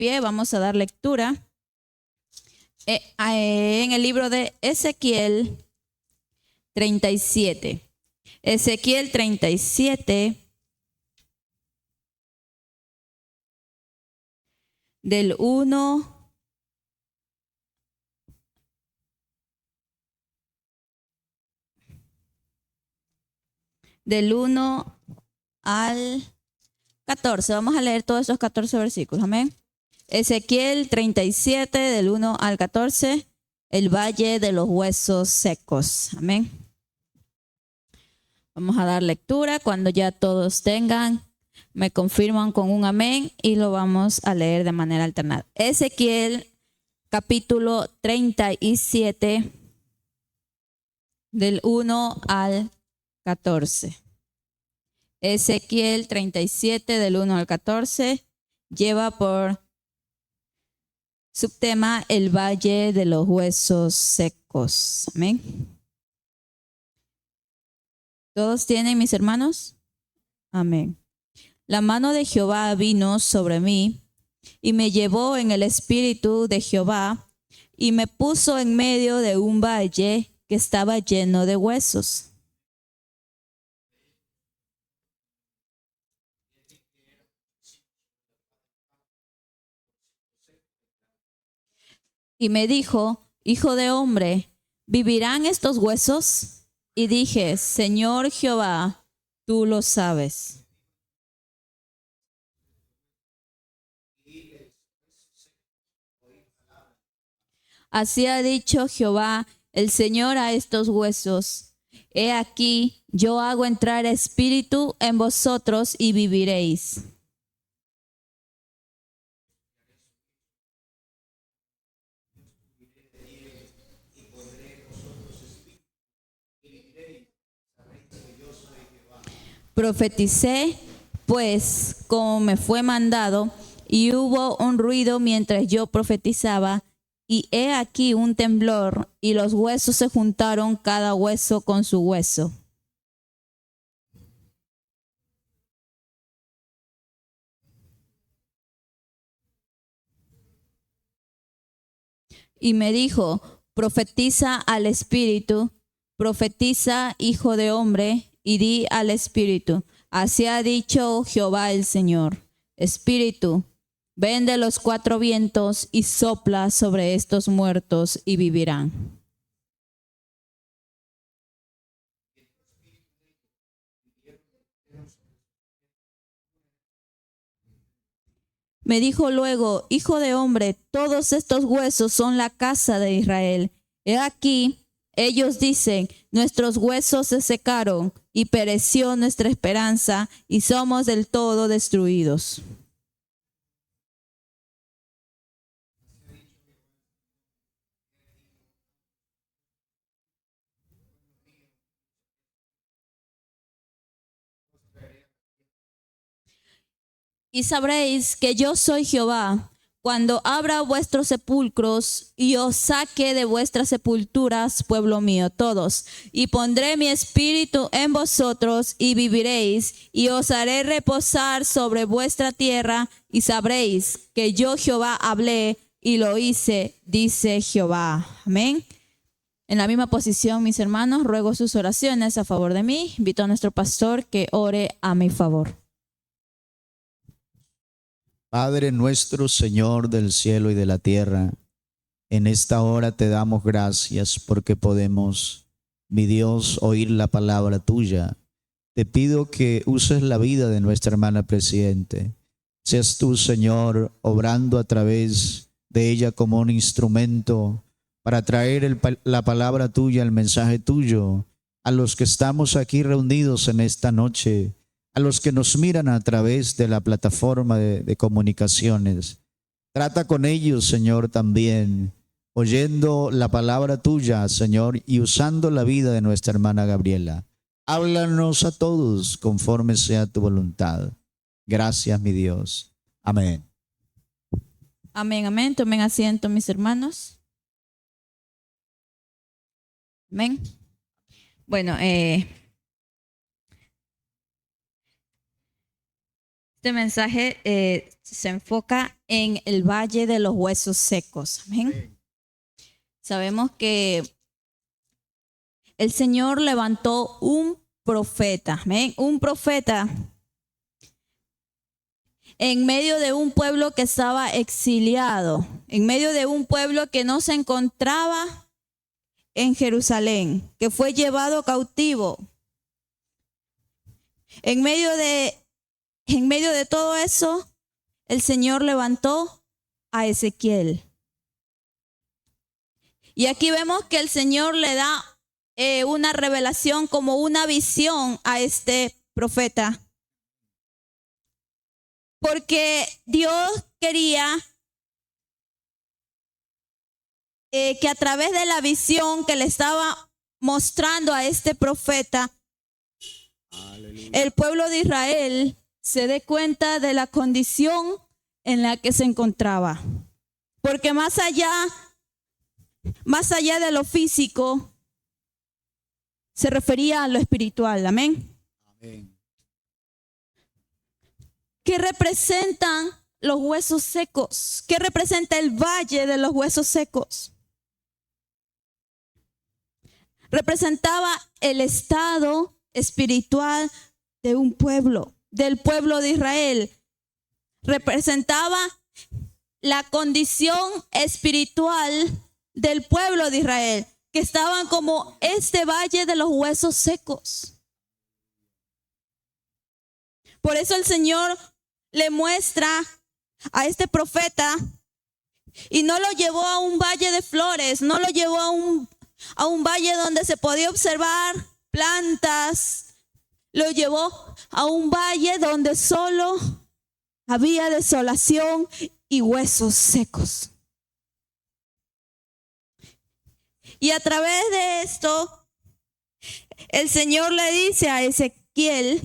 pie, vamos a dar lectura en el libro de Ezequiel 37. Ezequiel 37, del 1 al 14. Vamos a leer todos esos 14 versículos. Amén. Ezequiel 37, del 1 al 14, el valle de los huesos secos. Amén. Vamos a dar lectura. Cuando ya todos tengan, me confirman con un amén y lo vamos a leer de manera alternada. Ezequiel capítulo 37, del 1 al 14. Ezequiel 37, del 1 al 14, lleva por subtema el valle de los huesos secos. Amén. ¿Todos tienen, mis hermanos? Amén. La mano de Jehová vino sobre mí y me llevó en el espíritu de Jehová y me puso en medio de un valle que estaba lleno de huesos. Y me dijo: hijo de hombre, ¿vivirán estos huesos? Y dije: Señor Jehová, tú lo sabes. Así ha dicho Jehová, el Señor, a estos huesos: he aquí, yo hago entrar espíritu en vosotros y viviréis. Profeticé, pues, como me fue mandado, y hubo un ruido mientras yo profetizaba, y he aquí un temblor, y los huesos se juntaron cada hueso con su hueso. Y me dijo: profetiza al espíritu, profetiza, hijo de hombre, y di al espíritu: así ha dicho Jehová el Señor. Espíritu, ven de los cuatro vientos y sopla sobre estos muertos y vivirán. Me dijo luego: hijo de hombre, todos estos huesos son la casa de Israel. He aquí, ellos dicen: nuestros huesos se secaron y pereció nuestra esperanza y somos del todo destruidos. Y sabréis que yo soy Jehová, cuando abra vuestros sepulcros y os saque de vuestras sepulturas, pueblo mío, todos, y pondré mi espíritu en vosotros y viviréis, y os haré reposar sobre vuestra tierra, y sabréis que yo Jehová hablé y lo hice, dice Jehová. Amén. En la misma posición, mis hermanos, ruego sus oraciones a favor de mí. Invito a nuestro pastor que ore a mi favor. Padre nuestro, Señor del cielo y de la tierra, en esta hora te damos gracias porque podemos, mi Dios, oír la palabra tuya. Te pido que uses la vida de nuestra hermana presidente. Seas tú, Señor, obrando a través de ella como un instrumento para traer la palabra tuya, el mensaje tuyo, a los que estamos aquí reunidos en esta noche, a los que nos miran a través de la plataforma de comunicaciones. Trata con ellos, Señor, también, oyendo la palabra tuya, Señor, y usando la vida de nuestra hermana Gabriela. Háblanos a todos conforme sea tu voluntad. Gracias, mi Dios. Amén. Amén, amén. Tomen asiento, mis hermanos. Amén. Bueno, Este mensaje se enfoca en el valle de los huesos secos. Amén. Sabemos que el Señor levantó un profeta. Amén. Un profeta en medio de un pueblo que estaba exiliado, en medio de un pueblo que no se encontraba en Jerusalén, que fue llevado cautivo. En medio de todo eso, el Señor levantó a Ezequiel. Y aquí vemos que el Señor le da una revelación, como una visión a este profeta. Porque Dios quería que a través de la visión que le estaba mostrando a este profeta, el pueblo de Israel se dé cuenta de la condición en la que se encontraba. Porque más allá de lo físico, se refería a lo espiritual. Amén. Amén. ¿Qué representan los huesos secos? ¿Qué representa el valle de los huesos secos? Representaba el estado espiritual de un pueblo, del pueblo de Israel. Representaba la condición espiritual del pueblo de Israel, que estaban como este valle de los huesos secos. Por eso el Señor le muestra a este profeta, y no lo llevó a un valle de flores, no lo llevó a un valle donde se podía observar plantas, lo llevó a un valle donde solo había desolación y huesos secos. Y a través de esto, el Señor le dice a Ezequiel,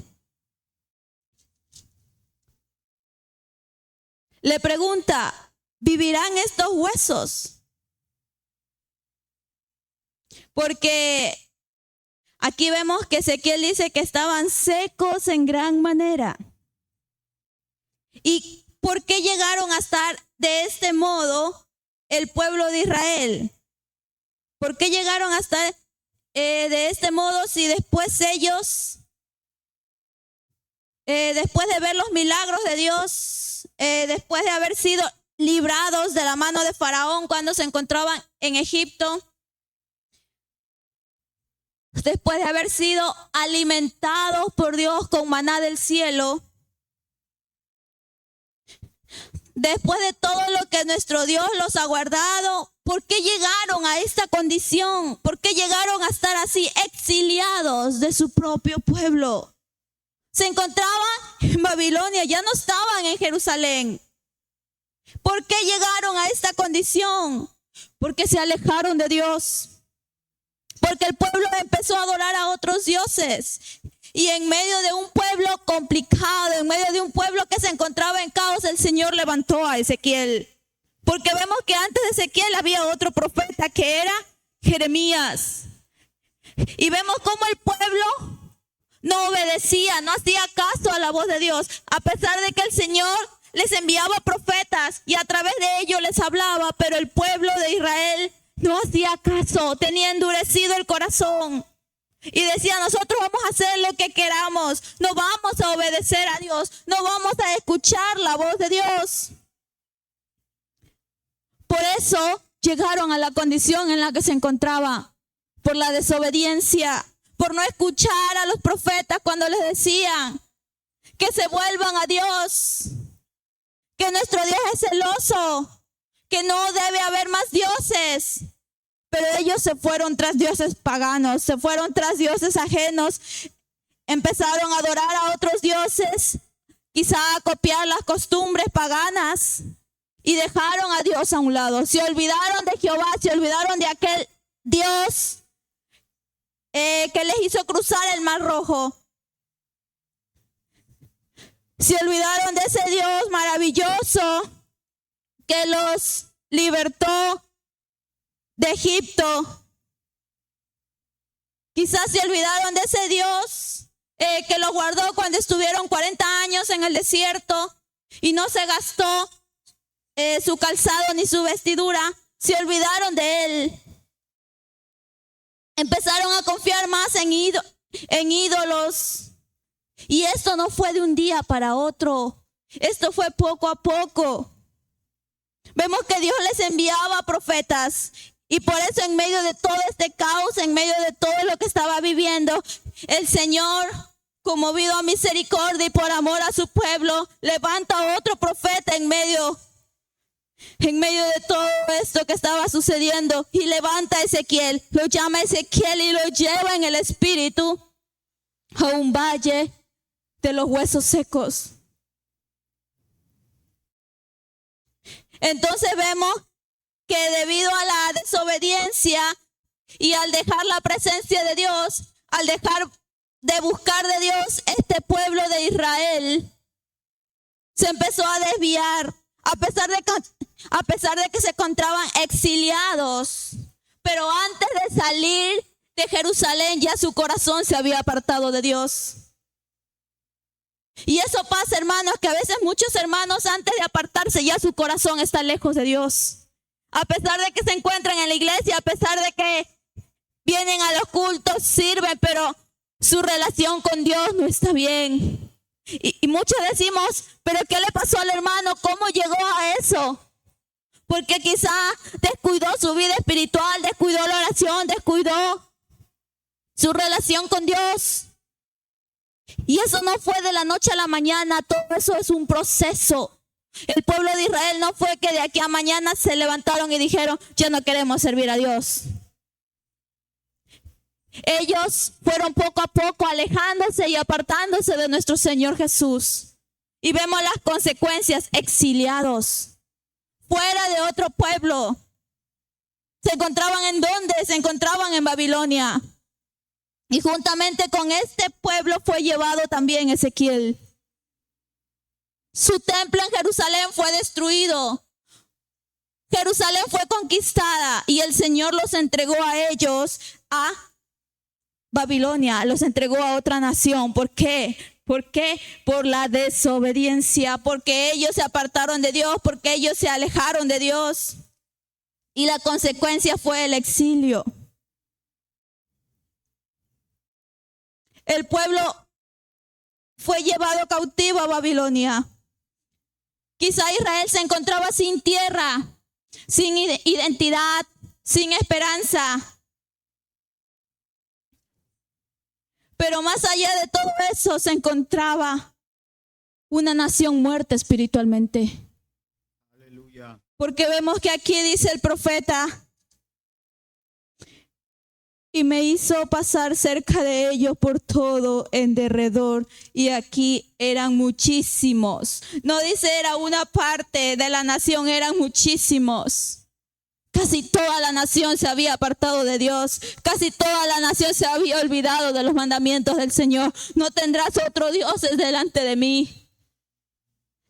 le pregunta, ¿vivirán estos huesos? Porque aquí vemos que Ezequiel dice que estaban secos en gran manera. ¿Y por qué llegaron a estar de este modo el pueblo de Israel? ¿Por qué llegaron a estar de este modo si después ellos, después de ver los milagros de Dios, después de haber sido librados de la mano de Faraón cuando se encontraban en Egipto, después de haber sido alimentados por Dios con maná del cielo, después de todo lo que nuestro Dios los ha guardado, ¿por qué llegaron a esta condición? ¿Por qué llegaron a estar así exiliados de su propio pueblo? Se encontraban en Babilonia, ya no estaban en Jerusalén. ¿Por qué llegaron a esta condición? Porque se alejaron de Dios. Porque el pueblo empezó a adorar a otros dioses. Y en medio de un pueblo complicado, en medio de un pueblo que se encontraba en caos, el Señor levantó a Ezequiel. Porque vemos que antes de Ezequiel había otro profeta que era Jeremías. Y vemos cómo el pueblo no obedecía, no hacía caso a la voz de Dios, a pesar de que el Señor les enviaba profetas y a través de ellos les hablaba, pero el pueblo de Israel no hacía caso, tenía endurecido el corazón. Y decía, nosotros vamos a hacer lo que queramos, no vamos a obedecer a Dios, no vamos a escuchar la voz de Dios. Por eso llegaron a la condición en la que se encontraba, por la desobediencia, por no escuchar a los profetas cuando les decían que se vuelvan a Dios, que nuestro Dios es celoso, que no debe haber más dioses. Pero ellos se fueron tras dioses paganos, se fueron tras dioses ajenos, empezaron a adorar a otros dioses, quizá a copiar las costumbres paganas y dejaron a Dios a un lado. Se olvidaron de Jehová, se olvidaron de aquel Dios que les hizo cruzar el Mar Rojo. Se olvidaron de ese Dios maravilloso que los libertó de Egipto. Quizás se olvidaron de ese Dios que los guardó cuando estuvieron 40 años en el desierto y no se gastó su calzado ni su vestidura, se olvidaron de él. Empezaron a confiar más en ídolos. Y esto no fue de un día para otro. Esto fue poco a poco. Vemos que Dios les enviaba profetas. Y por eso en medio de todo este caos, en medio de todo lo que estaba viviendo, el Señor, conmovido a misericordia y por amor a su pueblo, levanta a otro profeta en medio de todo esto que estaba sucediendo, y levanta a Ezequiel, lo llama Ezequiel y lo lleva en el espíritu a un valle de los huesos secos. Entonces vemos que debido a la desobediencia y al dejar la presencia de Dios, al dejar de buscar de Dios, este pueblo de Israel se empezó a desviar, a pesar de que se encontraban exiliados. Pero antes de salir de Jerusalén, ya su corazón se había apartado de Dios. Y eso pasa, hermanos, que a veces muchos hermanos antes de apartarse ya su corazón está lejos de Dios. A pesar de que se encuentran en la iglesia, a pesar de que vienen a los cultos, sirven, pero su relación con Dios no está bien. Y muchos decimos, pero ¿qué le pasó al hermano? ¿Cómo llegó a eso? Porque quizá descuidó su vida espiritual, descuidó la oración, descuidó su relación con Dios. Y eso no fue de la noche a la mañana, todo eso es un proceso. El pueblo de Israel no fue que de aquí a mañana se levantaron y dijeron, ya no queremos servir a Dios. Ellos fueron poco a poco alejándose y apartándose de nuestro Señor Jesús. Y vemos las consecuencias, exiliados, fuera de otro pueblo. ¿Se encontraban en dónde? Se encontraban en Babilonia. Y juntamente con este pueblo fue llevado también Ezequiel. Su templo en Jerusalén fue destruido. Jerusalén fue conquistada y el Señor los entregó a ellos a Babilonia, los entregó a otra nación. ¿Por qué? ¿Por qué? Por la desobediencia, porque ellos se apartaron de Dios, porque ellos se alejaron de Dios. Y la consecuencia fue el exilio. El pueblo fue llevado cautivo a Babilonia. Quizá Israel se encontraba sin tierra, sin identidad, sin esperanza. Pero más allá de todo eso se encontraba una nación muerta espiritualmente. Aleluya. Porque vemos que aquí dice el profeta, y me hizo pasar cerca de ellos por todo en derredor, y aquí eran muchísimos. No dice era una parte de la nación, eran muchísimos. Casi toda la nación se había apartado de Dios. Casi toda la nación se había olvidado de los mandamientos del Señor. No tendrás otro Dios delante de mí.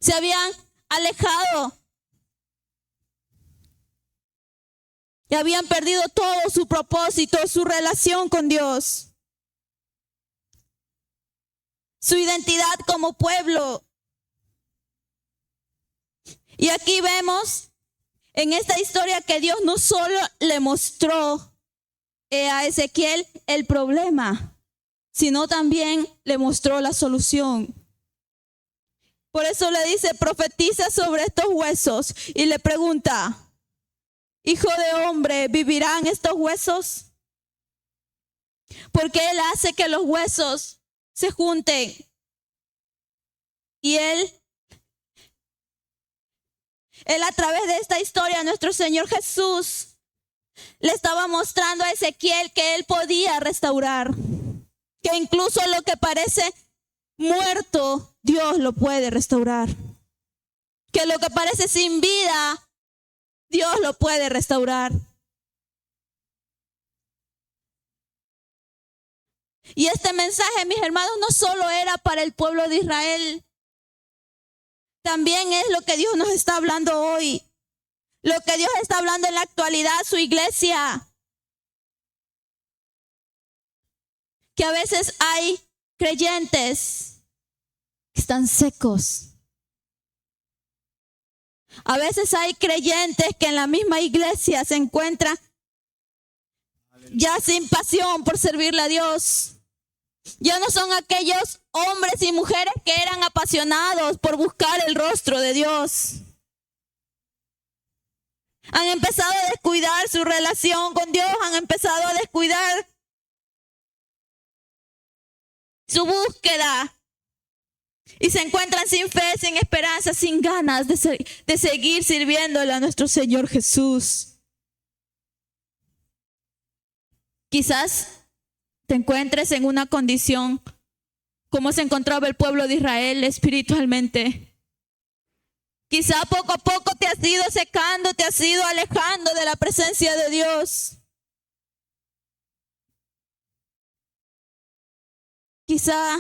Se habían alejado. Y habían perdido todo su propósito, su relación con Dios. Su identidad como pueblo. Y aquí vemos en esta historia que Dios no solo le mostró a Ezequiel el problema, sino también le mostró la solución. Por eso le dice, profetiza sobre estos huesos, y le pregunta, hijo de hombre, ¿vivirán estos huesos? Porque Él hace que los huesos se junten. Y Él a través de esta historia, nuestro Señor Jesús le estaba mostrando a Ezequiel que Él podía restaurar. Que incluso lo que parece muerto, Dios lo puede restaurar. Que lo que parece sin vida, Dios lo puede restaurar. Y este mensaje, mis hermanos, no solo era para el pueblo de Israel. También es lo que Dios nos está hablando hoy. Lo que Dios está hablando en la actualidad, su iglesia. Que a veces hay creyentes que están secos. A veces hay creyentes que en la misma iglesia se encuentran ya sin pasión por servirle a Dios. Ya no son aquellos hombres y mujeres que eran apasionados por buscar el rostro de Dios. Han empezado a descuidar su relación con Dios, han empezado a descuidar su búsqueda. Y se encuentran sin fe, sin esperanza, sin ganas de seguir sirviéndole a nuestro Señor Jesús. Quizás te encuentres en una condición como se encontraba el pueblo de Israel espiritualmente. Quizá poco a poco te has ido secando, te has ido alejando de la presencia de Dios. Quizá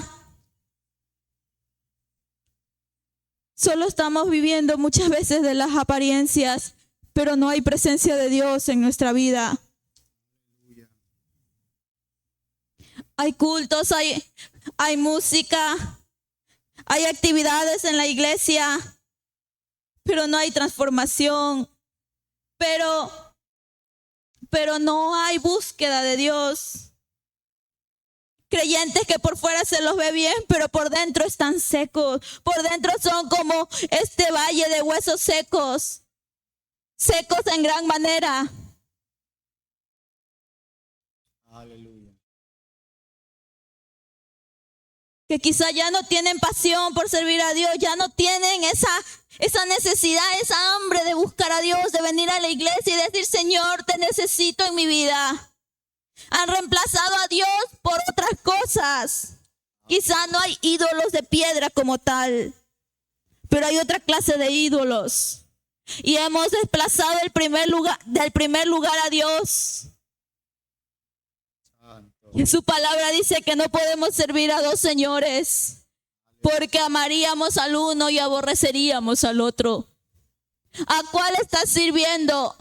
solo estamos viviendo muchas veces de las apariencias, pero no hay presencia de Dios en nuestra vida. Hay cultos, hay música, hay actividades en la iglesia, pero no hay transformación, pero no hay búsqueda de Dios. Creyentes que por fuera se los ve bien, pero por dentro están secos. Por dentro son como este valle de huesos secos, secos en gran manera. Aleluya. Que quizá ya no tienen pasión por servir a Dios, ya no tienen esa necesidad, esa hambre de buscar a Dios, de venir a la iglesia y decir, Señor, te necesito en mi vida. Han reemplazado a Dios por otras cosas. Quizá no hay ídolos de piedra como tal, pero hay otra clase de ídolos. Y hemos desplazado del primer lugar a Dios. Y su palabra dice que no podemos servir a dos señores, porque amaríamos al uno y aborreceríamos al otro. ¿A cuál estás sirviendo?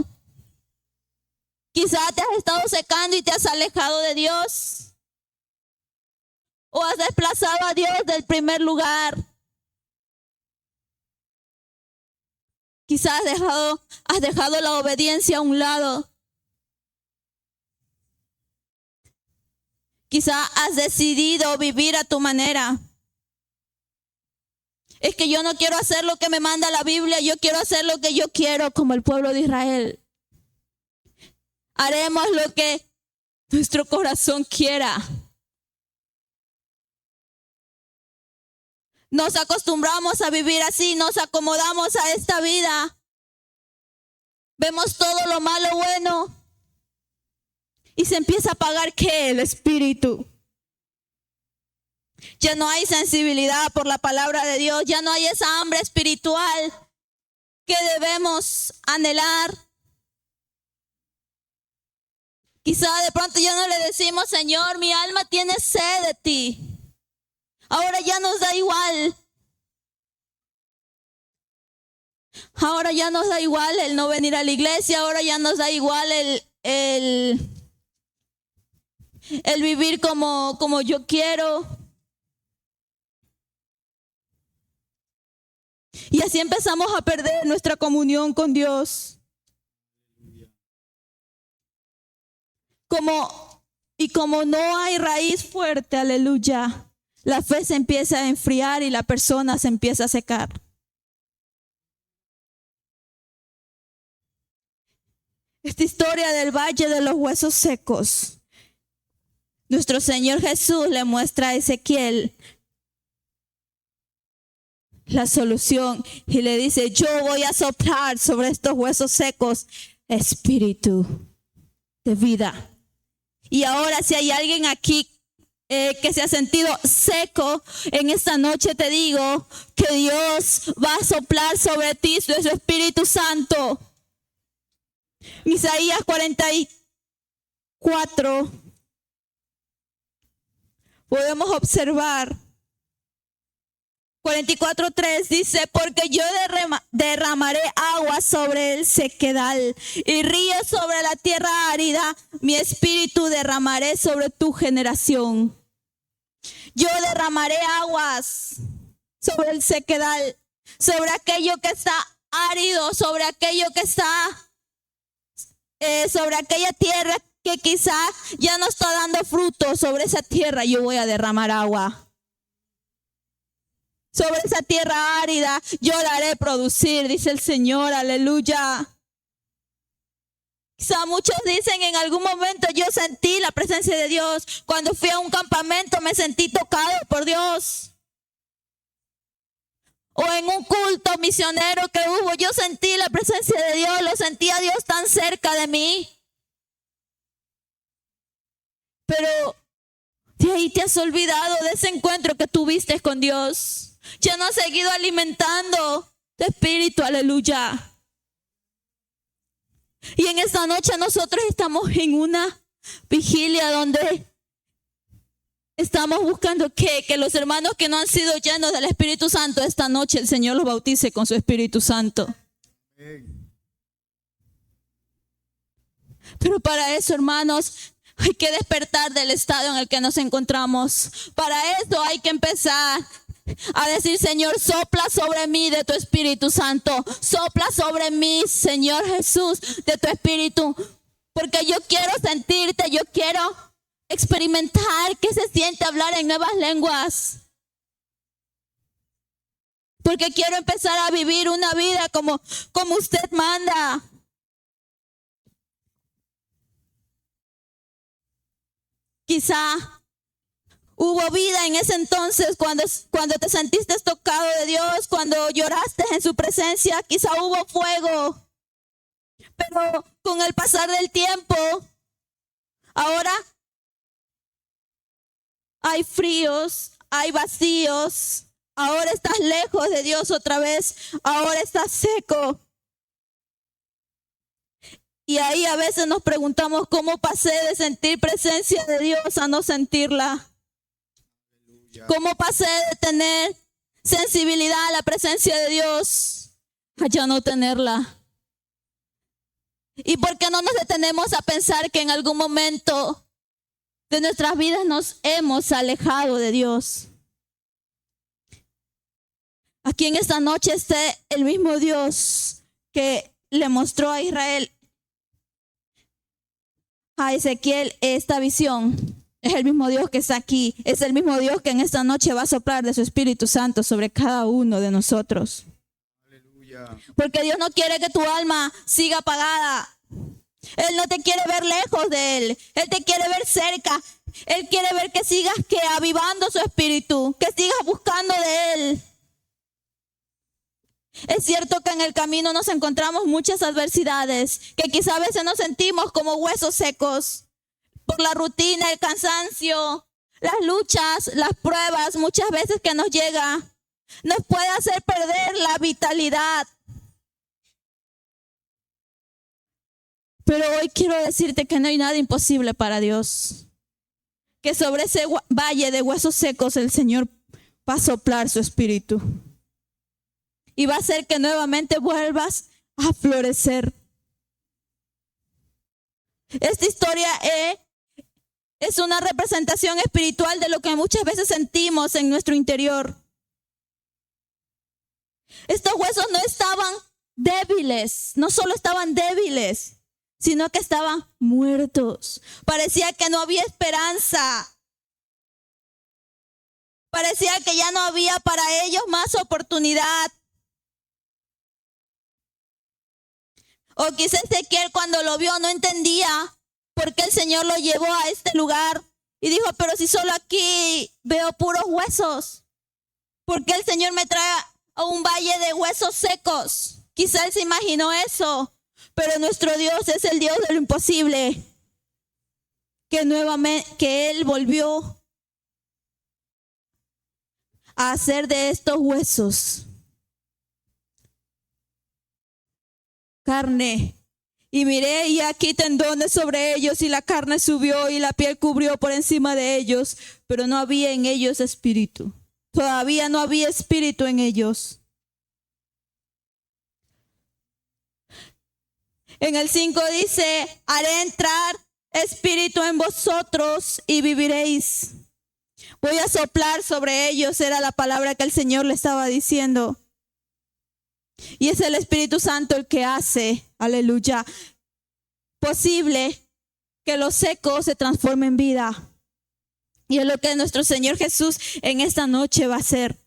Quizá te has estado secando y te has alejado de Dios. O has desplazado a Dios del primer lugar. Quizá has dejado la obediencia a un lado. Quizá has decidido vivir a tu manera. Es que yo no quiero hacer lo que me manda la Biblia, yo quiero hacer lo que yo quiero como el pueblo de Israel. Haremos lo que nuestro corazón quiera. Nos acostumbramos a vivir así, nos acomodamos a esta vida. Vemos todo lo malo bueno. Y se empieza a apagar, ¿qué? El espíritu. Ya no hay sensibilidad por la palabra de Dios. Ya no hay esa hambre espiritual que debemos anhelar. Quizá de pronto ya no le decimos, Señor, mi alma tiene sed de ti. Ahora ya nos da igual. Ahora ya nos da igual el no venir a la iglesia. Ahora ya nos da igual el vivir como yo quiero. Y así empezamos a perder nuestra comunión con Dios. Como no hay raíz fuerte, aleluya, la fe se empieza a enfriar y la persona se empieza a secar. Esta historia del valle de los huesos secos, nuestro Señor Jesús le muestra a Ezequiel la solución y le dice, yo voy a soplar sobre estos huesos secos espíritu de vida. Y ahora si hay alguien aquí que se ha sentido seco, en esta noche te digo que Dios va a soplar sobre ti su Espíritu Santo. Isaías 44 podemos observar 44:3 dice, porque yo derramaré agua sobre el sequedal y ríos sobre la tierra árida, mi espíritu derramaré sobre tu generación. Yo derramaré aguas sobre el sequedal, sobre aquello que está árido, sobre aquello que está, sobre aquella tierra que quizá ya no está dando fruto. Sobre esa tierra yo voy a derramar agua. Sobre esa tierra árida yo la haré producir, dice el Señor, aleluya. Quizá muchos dicen, en algún momento yo sentí la presencia de Dios. Cuando fui a un campamento me sentí tocado por Dios. O en un culto misionero que hubo, yo sentí la presencia de Dios, lo sentí a Dios tan cerca de mí. Pero de ahí te has olvidado de ese encuentro que tuviste con Dios. Ya no has seguido alimentando tu espíritu, aleluya. Y en esta noche nosotros estamos en una vigilia donde estamos buscando que los hermanos que no han sido llenos del Espíritu Santo, esta noche el Señor los bautice con su Espíritu Santo. Pero para eso, hermanos, hay que despertar del estado en el que nos encontramos. Para eso hay que empezar a decir: Señor, sopla sobre mí de tu Espíritu Santo. Sopla sobre mí, Señor Jesús, de tu Espíritu. Porque yo quiero sentirte, yo quiero experimentar qué se siente hablar en nuevas lenguas. Porque quiero empezar a vivir una vida como usted manda. Quizá hubo vida en ese entonces cuando te sentiste tocado de Dios, cuando lloraste en su presencia. Quizá hubo fuego. Pero con el pasar del tiempo, ahora hay fríos, hay vacíos. Ahora estás lejos de Dios otra vez. Ahora estás seco. Y ahí a veces nos preguntamos: ¿cómo pasé de sentir presencia de Dios a no sentirla? ¿Cómo pasé de tener sensibilidad a la presencia de Dios a ya no tenerla? ¿Y por qué no nos detenemos a pensar que en algún momento de nuestras vidas nos hemos alejado de Dios? Aquí en esta noche está el mismo Dios que le mostró a Israel, a Ezequiel, esta visión. Es el mismo Dios que está aquí. Es el mismo Dios que en esta noche va a soplar de su Espíritu Santo sobre cada uno de nosotros. Aleluya. Porque Dios no quiere que tu alma siga apagada. Él no te quiere ver lejos de Él. Él te quiere ver cerca. Él quiere ver que sigas avivando su espíritu, que sigas buscando de Él. Es cierto que en el camino nos encontramos muchas adversidades, que quizá a veces nos sentimos como huesos secos por la rutina, el cansancio, las luchas, las pruebas muchas veces que nos llega, nos puede hacer perder la vitalidad. Pero hoy quiero decirte que no hay nada imposible para Dios. Que sobre ese valle de huesos secos el Señor va a soplar su espíritu. Y va a hacer que nuevamente vuelvas a florecer. Esta historia es una representación espiritual de lo que muchas veces sentimos en nuestro interior. Estos huesos no estaban débiles, no solo estaban débiles, sino que estaban muertos. Parecía que no había esperanza. Parecía que ya no había para ellos más oportunidad. O quizás Ezequiel, cuando lo vio, no entendía por qué el Señor lo llevó a este lugar. Y dijo: pero si solo aquí veo puros huesos, ¿por qué el Señor me trae a un valle de huesos secos? Quizás él se imaginó eso. Pero nuestro Dios es el Dios de lo imposible. Que Él volvió a hacer de estos huesos carne. Y miré, y aquí tendones sobre ellos, y la carne subió, y la piel cubrió por encima de ellos, pero no había en ellos espíritu. Todavía no había espíritu en ellos. En el 5 dice: haré entrar espíritu en vosotros y viviréis. Voy a soplar sobre ellos, era la palabra que el Señor le estaba diciendo. Y es el Espíritu Santo el que hace, aleluya, posible que lo seco se transforme en vida. Y es lo que nuestro Señor Jesús en esta noche va a hacer.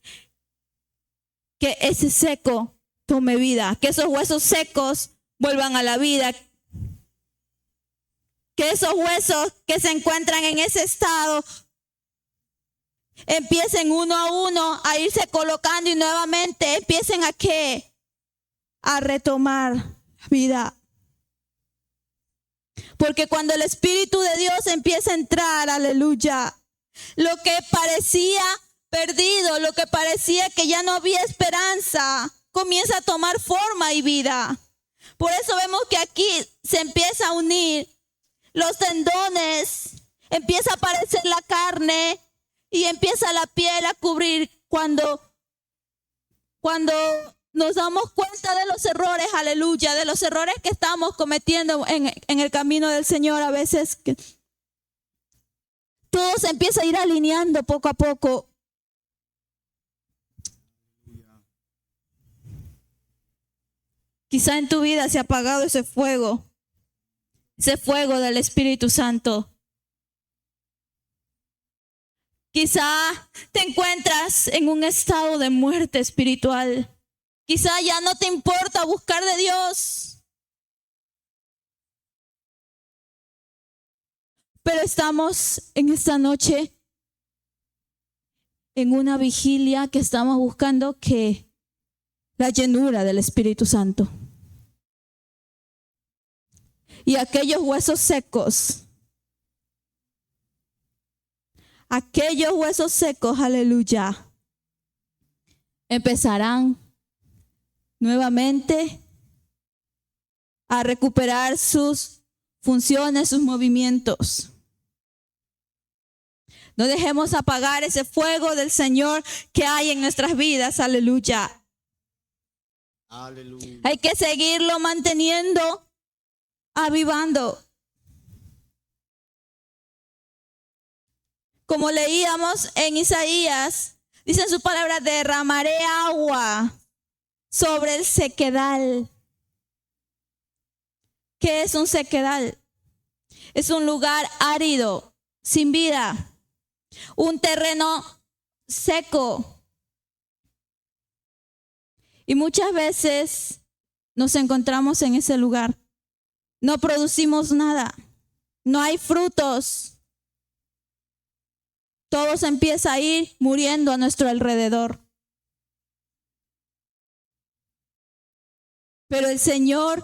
Que ese seco tome vida, que esos huesos secos vuelvan a la vida. Que esos huesos que se encuentran en ese estado empiecen uno a uno a irse colocando y nuevamente empiecen a ¿qué? A retomar vida. Porque cuando el Espíritu de Dios empieza a entrar, aleluya, lo que parecía perdido, lo que parecía que ya no había esperanza, comienza a tomar forma y vida. Por eso vemos que aquí se empieza a unir los tendones, empieza a aparecer la carne y empieza la piel a cubrir cuando nos damos cuenta de los errores, aleluya, de los errores que estamos cometiendo en el camino del Señor. A veces que todo se empieza a ir alineando poco a poco. Quizá en tu vida se ha apagado ese fuego del Espíritu Santo. Quizá te encuentras en un estado de muerte espiritual. Quizá ya no te importa buscar de Dios. Pero estamos en esta noche en una vigilia que estamos buscando que la llenura del Espíritu Santo. Y aquellos huesos secos, aleluya, empezarán nuevamente a recuperar sus funciones, sus movimientos. No dejemos apagar ese fuego del Señor que hay en nuestras vidas, aleluya. Aleluya. Hay que seguirlo manteniendo, avivando. Como leíamos en Isaías, dice en su palabra, derramaré agua sobre el sequedal. ¿Qué es un sequedal? Es un lugar árido, sin vida, un terreno seco. Y muchas veces nos encontramos en ese lugar. No producimos nada, no hay frutos. Todo se empieza a ir muriendo a nuestro alrededor. Pero el Señor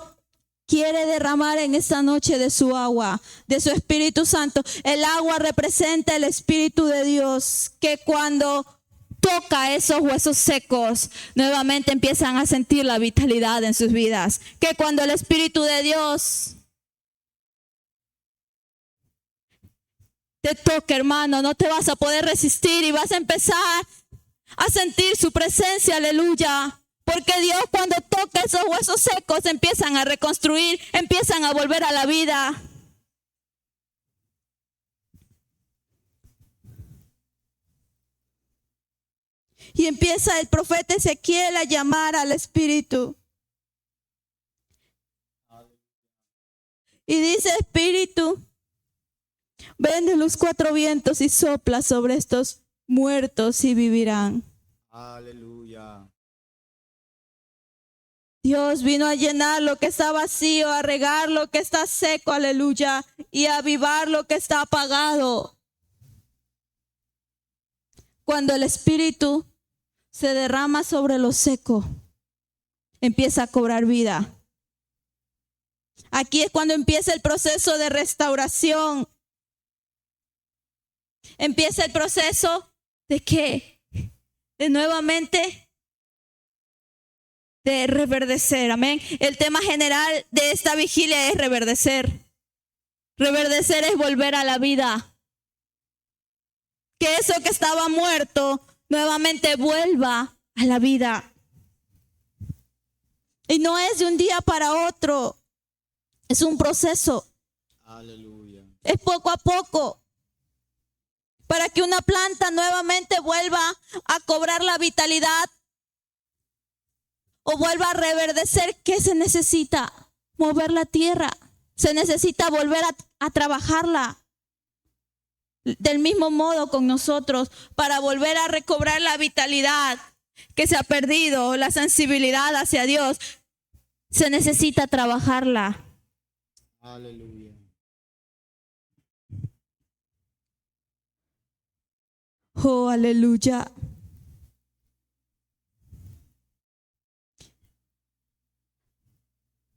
quiere derramar en esta noche de su agua, de su Espíritu Santo. El agua representa el Espíritu de Dios, que cuando toca esos huesos secos, nuevamente empiezan a sentir la vitalidad en sus vidas. Que cuando el Espíritu de Dios te toca, hermano, no te vas a poder resistir y vas a empezar a sentir su presencia, aleluya. Porque Dios, cuando toca esos huesos secos, empiezan a reconstruir, empiezan a volver a la vida. Y empieza el profeta Ezequiel a llamar al Espíritu. Y dice: Espíritu, ven de los cuatro vientos y sopla sobre estos muertos y vivirán. Aleluya. Dios vino a llenar lo que está vacío, a regar lo que está seco, aleluya, y a avivar lo que está apagado. Cuando el Espíritu se derrama sobre lo seco, empieza a cobrar vida. Aquí es cuando empieza el proceso de restauración. Empieza el proceso de ¿qué? De nuevamente de reverdecer, amén. El tema general de esta vigilia es reverdecer. Reverdecer es volver a la vida. Que eso que estaba muerto nuevamente vuelva a la vida. Y no es de un día para otro. Es un proceso. Aleluya. Es poco a poco. para que una planta nuevamente vuelva a cobrar la vitalidad o vuelva a reverdecer, ¿qué se necesita? Mover la tierra. Se necesita volver a trabajarla. Del mismo modo con nosotros, para volver a recobrar la vitalidad que se ha perdido, la sensibilidad hacia Dios, se necesita trabajarla. Aleluya. Oh, aleluya.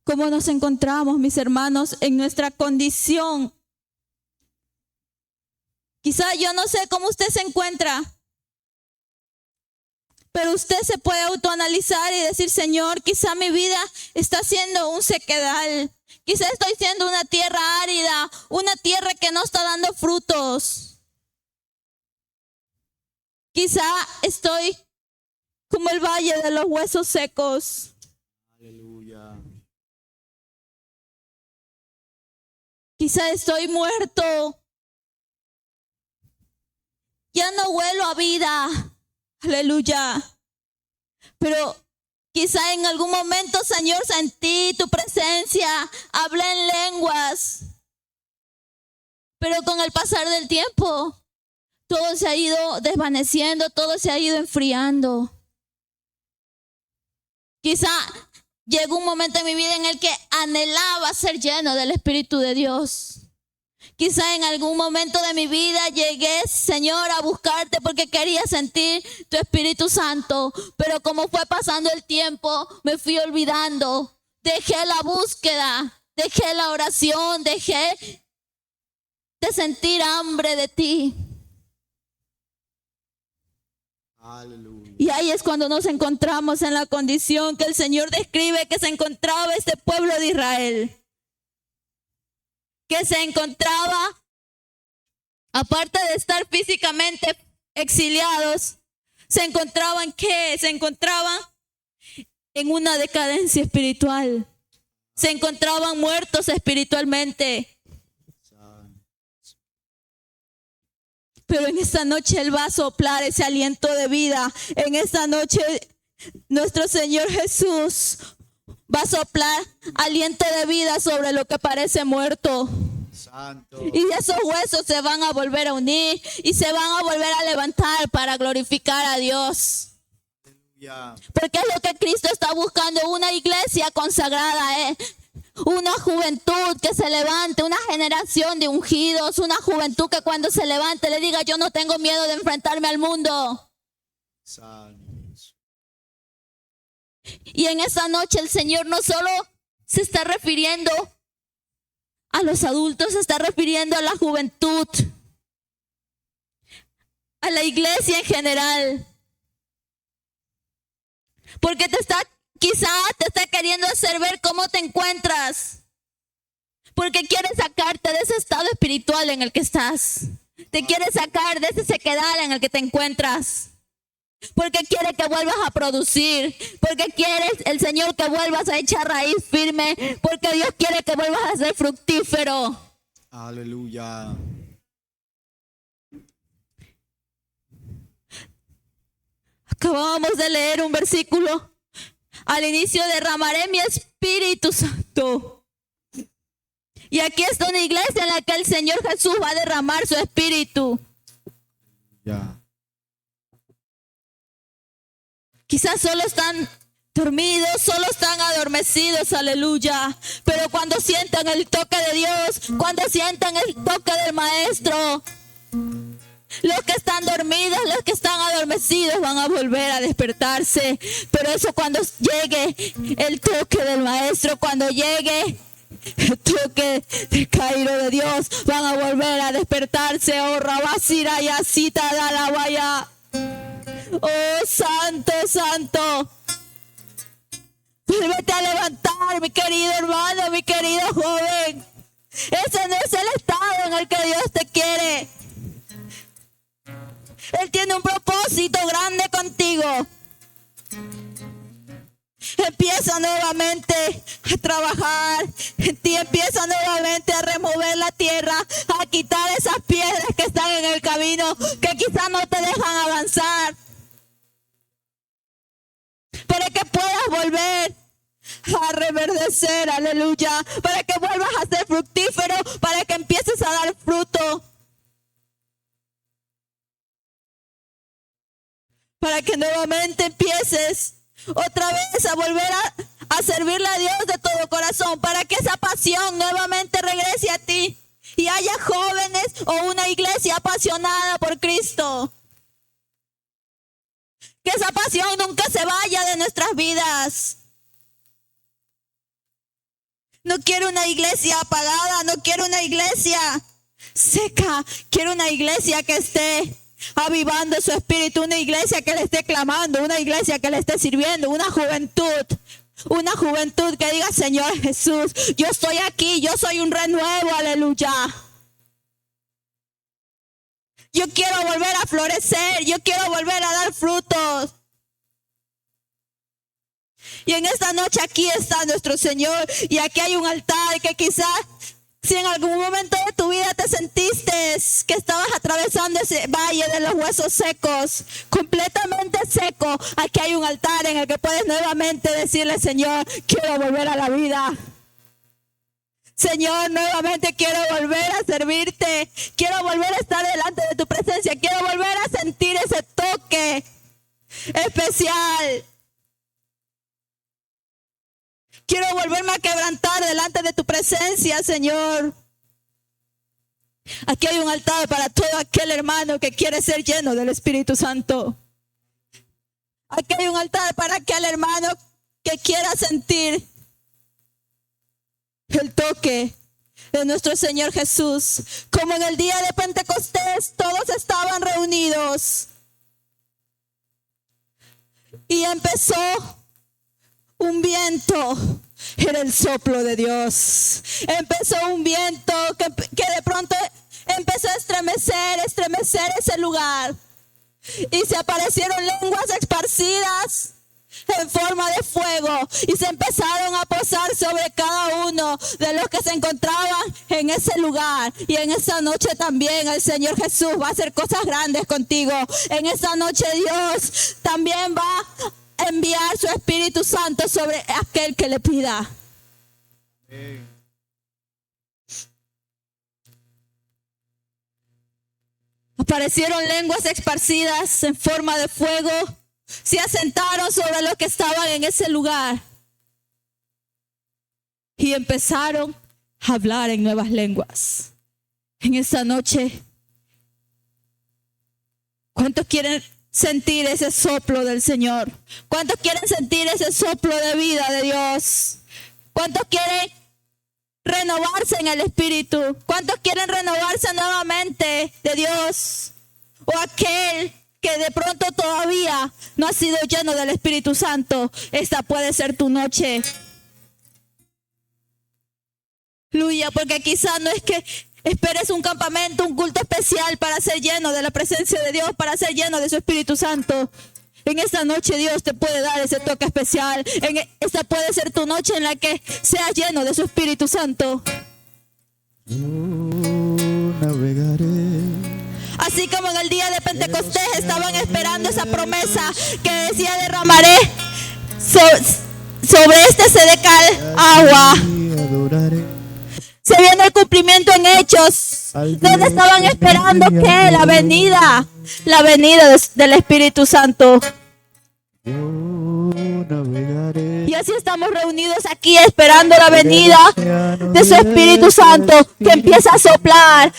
¿Cómo nos encontramos, mis hermanos, en nuestra condición? Quizá yo no sé cómo usted se encuentra, pero usted se puede autoanalizar y decir, Señor, quizá mi vida está siendo un sequedal. Quizá estoy siendo una tierra árida, una tierra que no está dando frutos. Quizá estoy como el valle de los huesos secos. Aleluya. Quizá estoy muerto. Ya no huelo a vida. Aleluya. Pero quizá en algún momento, Señor, sentí tu presencia. Hablé en lenguas. Pero con el pasar del tiempo, todo se ha ido desvaneciendo, todo se ha ido enfriando. Quizá llegó un momento en mi vida en el que anhelaba ser lleno del Espíritu de Dios. Quizá en algún momento de mi vida llegué, Señor, a buscarte porque quería sentir tu Espíritu Santo. Pero como fue pasando el tiempo, me fui olvidando. Dejé la búsqueda, dejé la oración, dejé de sentir hambre de ti. Aleluya. Y ahí es cuando nos encontramos en la condición que el Señor describe que se encontraba este pueblo de Israel. Que se encontraba, aparte de estar físicamente exiliados, se encontraban ¿qué? Se encontraban en una decadencia espiritual. Se encontraban muertos espiritualmente. Pero en esta noche Él va a soplar ese aliento de vida. En esta noche nuestro Señor Jesús va a soplar aliento de vida sobre lo que parece muerto. Santo. Y esos huesos se van a volver a unir y se van a volver a levantar para glorificar a Dios. Aleluya. Porque es lo que Cristo está buscando, una iglesia consagrada, una juventud que se levante, una generación de ungidos, una juventud que cuando se levante le diga, yo no tengo miedo de enfrentarme al mundo. Santo. Y en esta noche el Señor no solo se está refiriendo a los adultos, se está refiriendo a la juventud, a la iglesia en general. Porque quizá te está queriendo hacer ver cómo te encuentras. Porque quiere sacarte de ese estado espiritual en el que estás. Te quiere sacar de ese sequedal en el que te encuentras. Porque quiere que vuelvas a producir. Porque quiere el Señor que vuelvas a echar raíz firme. Porque Dios quiere que vuelvas a ser fructífero. Aleluya. Acabamos de leer un versículo. Al inicio derramaré mi Espíritu Santo. Y aquí está una iglesia en la que el Señor Jesús va a derramar su Espíritu. Ya. Quizás solo están dormidos, solo están adormecidos, aleluya. Pero cuando sientan el toque de Dios, cuando sientan el toque del Maestro, los que están dormidos, los que están adormecidos van a volver a despertarse. Pero eso cuando llegue el toque del Maestro, cuando llegue el toque del Cairo de Dios, van a volver a despertarse. Oh, Rabasira y Asita da la vaya. Oh, santo, santo. Vuélvete a levantar, mi querido hermano, mi querido joven. Ese no es el estado en el que Dios te quiere. Él tiene un propósito grande contigo. Empieza nuevamente a trabajar en ti, empieza nuevamente a remover la tierra, a quitar esas piedras que están en el camino. camino que quizás no te dejan avanzar, para que puedas volver a reverdecer, aleluya, para que vuelvas a ser fructífero, para que empieces a dar fruto, para que nuevamente empieces otra vez a volver a servirle a Dios de todo corazón, para que esa pasión nuevamente regrese a ti y haya jóvenes o una iglesia apasionada por Cristo. Que esa pasión nunca se vaya de nuestras vidas. No quiero una iglesia apagada, no quiero una iglesia seca, quiero una iglesia que esté avivando su espíritu, una iglesia que le esté clamando, una iglesia que le esté sirviendo, una juventud que diga: Señor Jesús, yo estoy aquí, yo soy un renuevo, aleluya. Yo quiero volver a florecer, yo quiero volver a dar frutos. Y en esta noche aquí está nuestro Señor, y aquí hay un altar que quizás, si en algún momento de tu vida te sentiste que estabas atravesando ese valle de los huesos secos, completamente seco, aquí hay un altar en el que puedes nuevamente decirle: Señor, quiero volver a la vida. Señor, nuevamente quiero volver a servirte, quiero volver a estar delante de tu presencia, quiero volver a sentir ese toque especial. Quiero volverme a quebrantar delante de tu presencia, Señor. Aquí hay un altar para todo aquel hermano que quiere ser lleno del Espíritu Santo. Aquí hay un altar para aquel hermano que quiera sentir el toque de nuestro Señor Jesús. Como en el día de Pentecostés, todos estaban reunidos y empezó un viento. Era el soplo de Dios. Empezó un viento que de pronto empezó a estremecer ese lugar, y se aparecieron lenguas esparcidas en forma de fuego, y se empezaron a posar sobre cada uno de los que se encontraban en ese lugar. Y en esa noche también el Señor Jesús va a hacer cosas grandes contigo. En esa noche Dios también va a enviar su Espíritu Santo sobre aquel que le pida. Aparecieron lenguas esparcidas en forma de fuego, se asentaron sobre los que estaban en ese lugar y empezaron a hablar en nuevas lenguas. En esa noche, ¿cuántos quieren sentir ese soplo del Señor? ¿Cuántos quieren sentir ese soplo de vida de Dios? ¿Cuántos quieren renovarse en el Espíritu? ¿Cuántos quieren renovarse nuevamente de Dios? O aquel que de pronto todavía no ha sido lleno del Espíritu Santo, esta puede ser tu noche. Aleluya, porque quizás no es que esperes un campamento, un culto especial para ser lleno de la presencia de Dios, para ser lleno de su Espíritu Santo. En esta noche Dios te puede dar ese toque especial. Esta puede ser tu noche en la que seas lleno de su Espíritu Santo. Yo navegaré. Así como en el día de Pentecostés estaban esperando esa promesa que decía: derramaré sobre este sedecal agua. Se viene el cumplimiento en Hechos, donde estaban esperando que la venida del Espíritu Santo. Y así estamos reunidos aquí esperando la venida de su Espíritu Santo, que empieza a soplar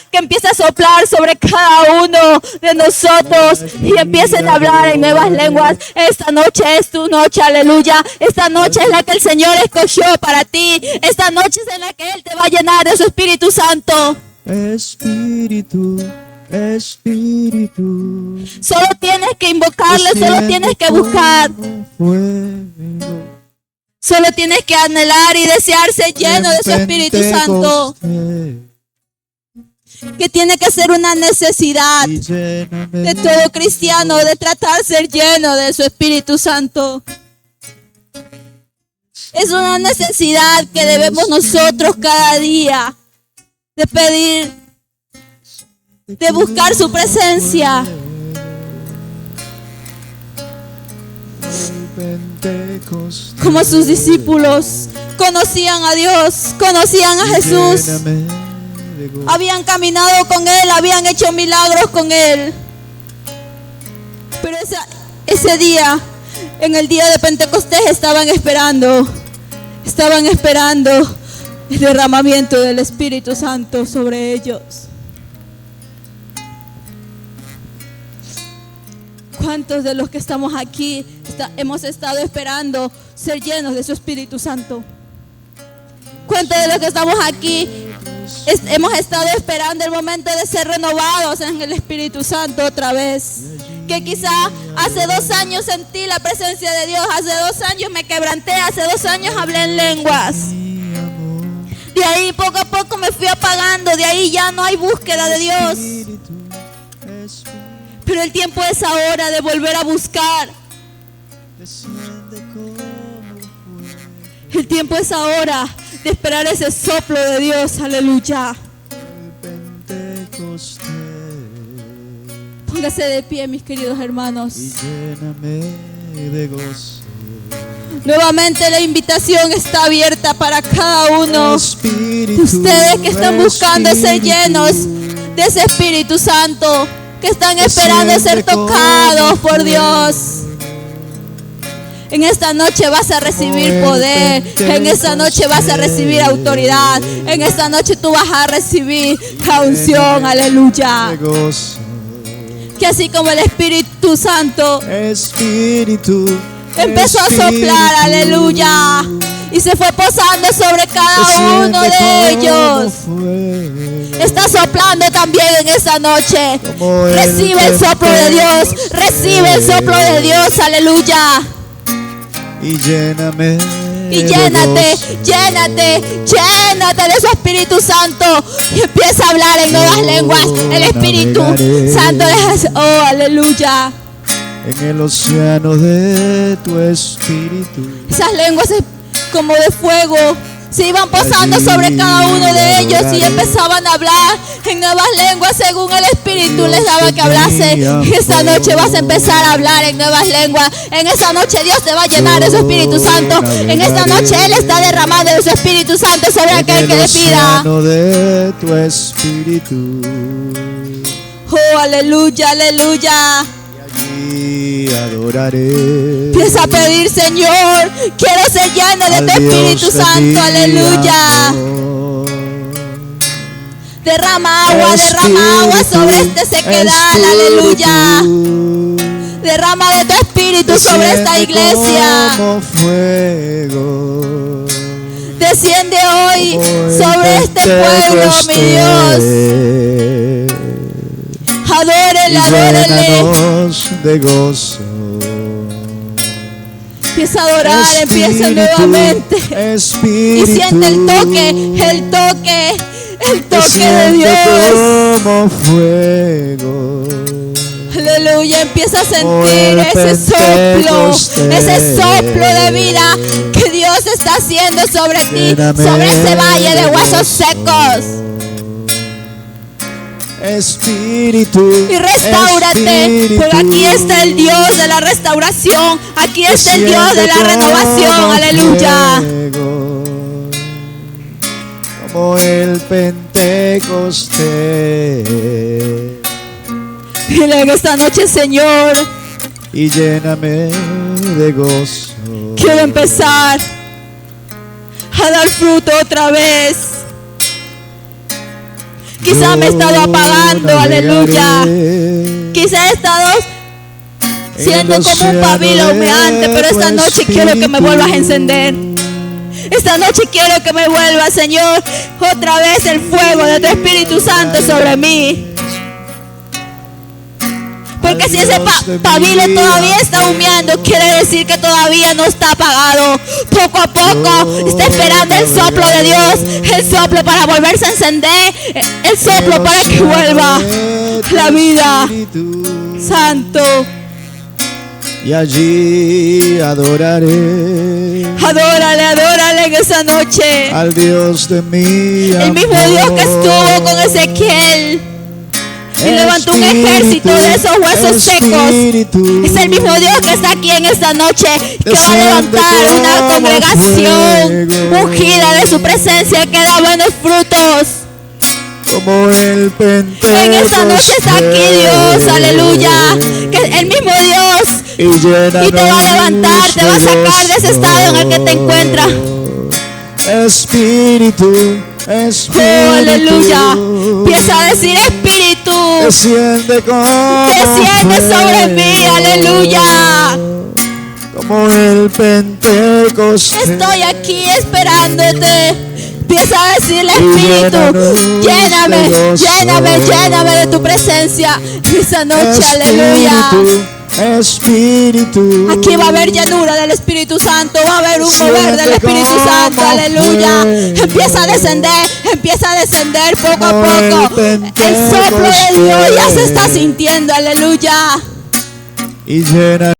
sobre cada uno de nosotros y empiecen a hablar en nuevas lenguas. Esta noche es tu noche, aleluya. Esta noche es la que el Señor escogió para ti. Esta noche es en la que Él te va a llenar de su Espíritu Santo. Espíritu. Solo tienes que invocarle, solo tienes que buscar. Solo tienes que anhelar y desear ser lleno de su Espíritu Santo. Que tiene que ser una necesidad de todo cristiano, de tratar de ser lleno de su Espíritu Santo. Es una necesidad que debemos nosotros cada día de pedir de buscar su presencia. Como sus discípulos conocían a Dios, conocían a Jesús, habían caminado con Él, habían hecho milagros con Él. Pero ese día, en el día de Pentecostés, estaban esperando el derramamiento del Espíritu Santo sobre ellos. ¿Cuántos de los que estamos aquí hemos estado esperando ser llenos de su Espíritu Santo? ¿Cuántos de los que estamos aquí hemos estado esperando el momento de ser renovados en el Espíritu Santo otra vez? Que quizá hace 2 años sentí la presencia de Dios, hace 2 años me quebranté, hace 2 años hablé en lenguas. De ahí poco a poco me fui apagando, de ahí ya no hay búsqueda de Dios. Pero el tiempo es ahora de volver a buscar. El tiempo es ahora de esperar ese soplo de Dios. Aleluya. Póngase de pie, mis queridos hermanos. Nuevamente la invitación está abierta para cada uno de ustedes que están buscando ser llenos de ese Espíritu Santo, que están esperando ser tocados por Dios. En esta noche vas a recibir poder, en esta noche vas a recibir autoridad, en esta noche tú vas a recibir la unción, aleluya. Que así como el Espíritu Santo empezó a soplar, aleluya, y se fue posando sobre cada uno de ellos, está soplando también en esta noche. Recibe el soplo de Dios, recibe el soplo de Dios, aleluya. Y lléname. Y llénate de su Espíritu Santo. Y empieza a hablar en nuevas lenguas. El Espíritu Santo oh, aleluya. En el océano de tu Espíritu. Esas lenguas como de fuego se iban posando sobre cada uno de ellos y empezaban a hablar en nuevas lenguas según el Espíritu les daba que hablase. Esta noche vas a empezar a hablar en nuevas lenguas. En esta noche Dios te va a llenar de su Espíritu Santo. En esta noche Él está derramando de su Espíritu Santo sobre aquel que le pida. De tu Espíritu. Oh, aleluya, aleluya. Y adoraré. Empieza a pedir, Señor, quiero ser lleno de tu Espíritu Santo, aleluya. Derrama agua sobre este sequedal, aleluya. Derrama de tu Espíritu sobre esta iglesia. Desciende hoy sobre este pueblo, mi Dios. Adórele, adórele. De gozo. Empieza a adorar, empieza nuevamente. Espíritu, y siente el toque de Dios. Como fuego. Aleluya, empieza a sentir ese soplo de vida que Dios está haciendo sobre ti, sobre ese valle de huesos secos. Espíritu, y restáurate, porque aquí está el Dios de la restauración, aquí está el Dios de la renovación, aleluya. Como el Pentecostés. Dile en esta noche, Señor, y lléname de gozo. Quiero empezar a dar fruto otra vez. Quizá me he estado apagando, aleluya. Quizá he estado siendo como un pabilo humeante, pero esta noche quiero que me vuelvas a encender. Esta noche quiero que me vuelva, Señor, otra vez el fuego de tu Espíritu Santo sobre mí. Porque si ese pabilo todavía está humeando, quiere decir que todavía no está apagado. Poco a poco está esperando el soplo de Dios, el soplo para volverse a encender, el soplo para que vuelva la vida. Santo. Y allí adoraré. Adórale, adórale en esa noche. Al Dios de mi amor. El mismo Dios que estuvo con Ezequiel. y levantó un ejército de esos huesos secos. Espíritu, Es el mismo Dios que está aquí en esta noche, que va a levantar una como congregación fuego. ungida de su presencia, que da buenos frutos. como el Pentecostés. En esta noche está aquí Dios, aleluya, que el mismo Dios, y te va a levantar, te va a sacar de ese estado en el que te encuentras. Espíritu, Espíritu, Oh, aleluya. Empieza a decir Espíritu, desciende sobre mí, aleluya. como el Pentecostés. Estoy aquí esperándote. Empieza a decirle Espíritu, lléname, lléname, lléname de tu presencia esa noche, aleluya. Espíritu, Aquí va a haber llanura del Espíritu Santo, va a haber un mover del Espíritu Santo, aleluya. Empieza a descender poco a poco. El soplo de Dios ya se está sintiendo, aleluya. y llena